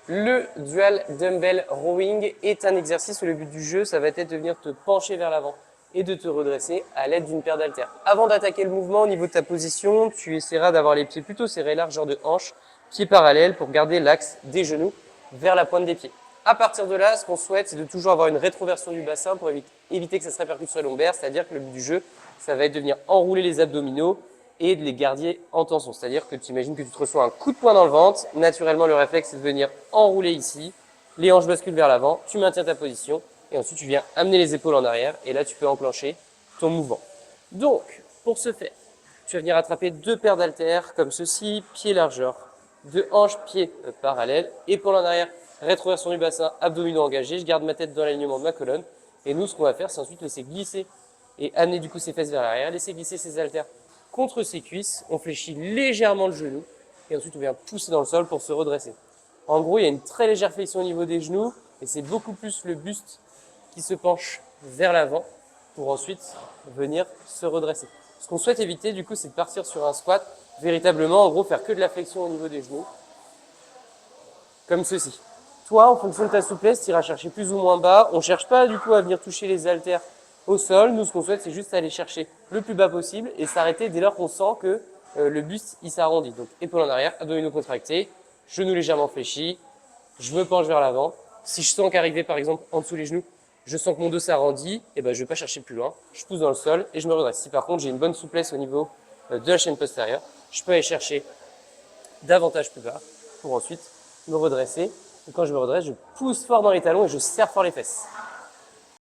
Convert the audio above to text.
Le dual dumbbell rowing est un exercice où le but du jeu, ça va être de venir te pencher vers l'avant et de te redresser à l'aide d'une paire d'haltères. Avant d'attaquer le mouvement, au niveau de ta position, tu essaieras d'avoir les pieds plutôt serrés, largeur de hanche, pieds parallèles pour garder l'axe des genoux vers la pointe des pieds. À partir de là, ce qu'on souhaite, c'est de toujours avoir une rétroversion du bassin pour éviter que ça se répercute sur les lombaires, c'est-à-dire que le but du jeu, ça va être de venir enrouler les abdominaux et de les garder en tension. C'est-à-dire que tu imagines que tu te reçois un coup de poing dans le ventre. Naturellement, le réflexe, c'est de venir enrouler ici. Les hanches basculent vers l'avant. Tu maintiens ta position. Et ensuite, tu viens amener les épaules en arrière. Et là, tu peux enclencher ton mouvement. Donc, pour ce faire, tu vas venir attraper deux paires d'haltères comme ceci, pied largeur, deux hanches, pieds parallèles, épaules en arrière, rétroversion du bassin, abdominaux engagés. Je garde ma tête dans l'alignement de ma colonne. Et nous, ce qu'on va faire, c'est ensuite laisser glisser et amener du coup ses fesses vers l'arrière, laisser glisser ses haltères contre ses cuisses, on fléchit légèrement le genou et ensuite on vient pousser dans le sol pour se redresser. En gros, il y a une très légère flexion au niveau des genoux et c'est beaucoup plus le buste qui se penche vers l'avant pour ensuite venir se redresser. Ce qu'on souhaite éviter du coup, c'est de partir sur un squat, véritablement en gros faire que de la flexion au niveau des genoux, comme ceci. Toi, en fonction de ta souplesse, tu iras chercher plus ou moins bas. On ne cherche pas du coup à venir toucher les haltères au sol. Nous, ce qu'on souhaite, c'est juste aller chercher le plus bas possible et s'arrêter dès lors qu'on sent que le buste il s'arrondit. Donc épaules en arrière, abdominaux contractés, genoux légèrement fléchis, je me penche vers l'avant. Si je sens qu'arriver par exemple en dessous les genoux, je sens que mon dos s'arrondit, et ben je vais pas chercher plus loin. Je pousse dans le sol et je me redresse. Si par contre j'ai une bonne souplesse au niveau de la chaîne postérieure, je peux aller chercher davantage plus bas pour ensuite me redresser. Et quand je me redresse, je pousse fort dans les talons et je serre fort les fesses.